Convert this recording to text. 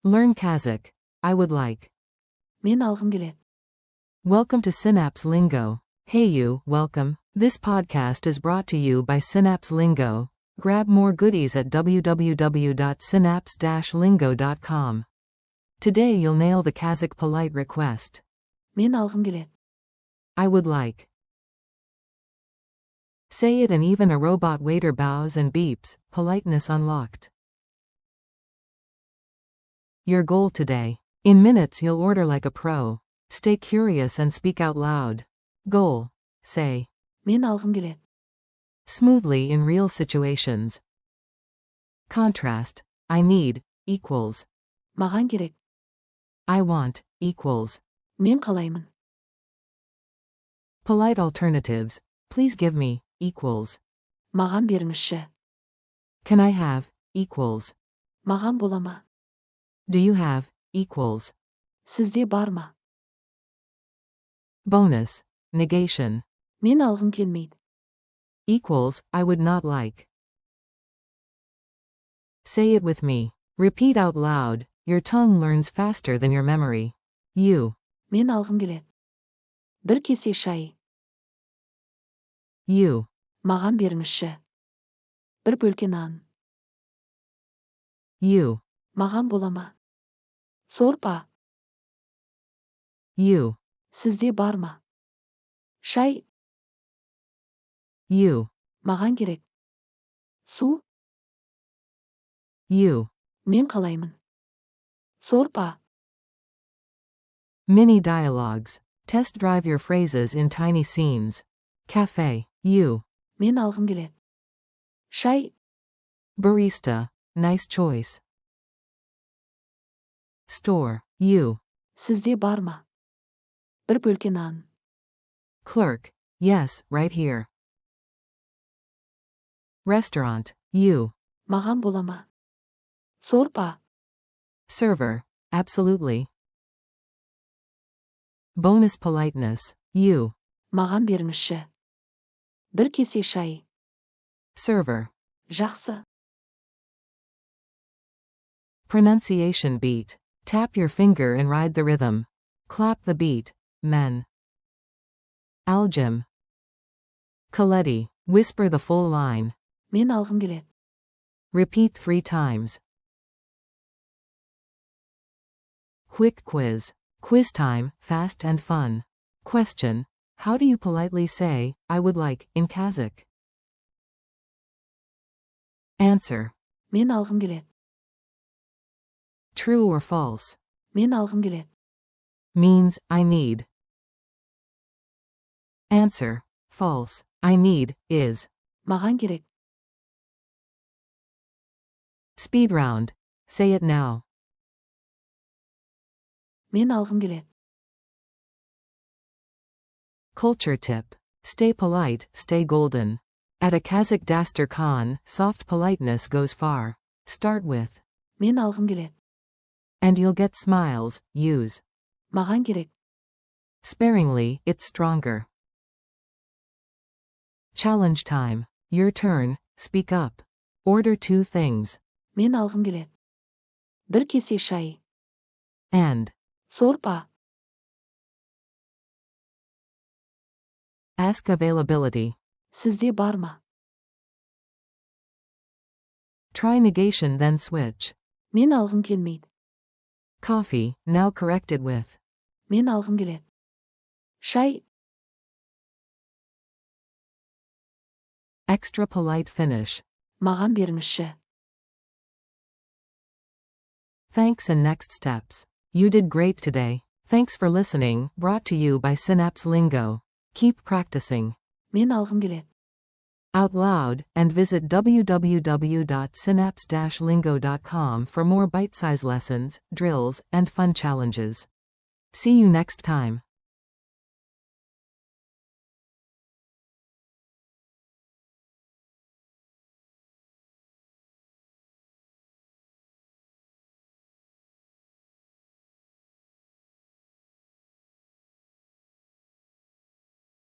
Learn Kazakh. I would like. Мен алғым келеді. Welcome to Synapse Lingo. Hey you, welcome. This podcast is brought to you by Synapse Lingo. Grab more goodies at www.synapse-lingo.com. Today you'll nail the Kazakh polite request. Мен алғым келеді. I would like. Say it and even a robot waiter bows and beeps, politeness unlocked. Your goal today. In minutes you'll order like a pro. Stay curious and speak out loud. Goal. Say. Мен алғым келеді. Smoothly in real situations. Contrast. I need, equals. Маған керек. I want, equals. Мен қалаймын. Polite alternatives. Please give me, equals. Маған беріңізші. Can I have, equals. Маған бола ма? Do you have, equals. Сізде бар ма? Bonus. Negation. Мен алғым келмейді. Equals, I would not like. Say it with me. Repeat out loud. Your tongue learns faster than your memory. You. Мен алғым келеді. Бір кесе шай. You. Маған беріңізші. Бір бөлке нан. You. Маған бола ма? Сорпа. You. Сізде бар ма? Шай. You. Маған керек. Су. You. Мен қалаймын. Сорпа. Mini dialogues. Test drive your phrases in tiny scenes. Cafe. You. Мен алғым келеді. Шай. Barista. Nice choice. Store. You. Сізде бар ма? Бір бөлке нан. Clerk. Yes, right here. Restaurant. You. Маған бола ма? Сорпа. Server. Absolutely. Bonus politeness. You. Маған беріңізші. Бір кесе шай. Server. Жақсы. Pronunciation beat. Tap your finger and ride the rhythm. Clap the beat. Men. Aljim. Coletti. Whisper the full line. Мен алғым келеді. Repeat 3 times. Quick quiz. Quiz time, fast and fun. Question. How do you politely say, I would like, in Kazakh? Answer. Мен алғым келеді. True or false? Мен алғым келеді. Means, I need. Answer. False. I need, is. Маған керек. Speed round. Say it now. Мен алғым келеді. Culture tip. Stay polite, stay golden. At a Kazakh Daster Khan, soft politeness goes far. Start with. Мен алғым келеді. And you'll get smiles, use. Маған керек. Sparingly, it's stronger. Challenge time. Your turn, speak up. Order 2 things. Мен алғым келеді. Бір кесе шай. And. Сорпа. Ask availability. Сізде бар ма? Try negation then switch. Мен алғым келмейді. Coffee, now corrected with. Мен алғым келеді. Шай. Extra polite finish. Маған беріңізші. Thanks and next steps. You did great today. Thanks for listening, brought to you by Synapse Lingo. Keep practicing. Мен алғым келеді. Out loud, and visit www.synapse-lingo.com for more bite-sized lessons, drills, and fun challenges. See you next time.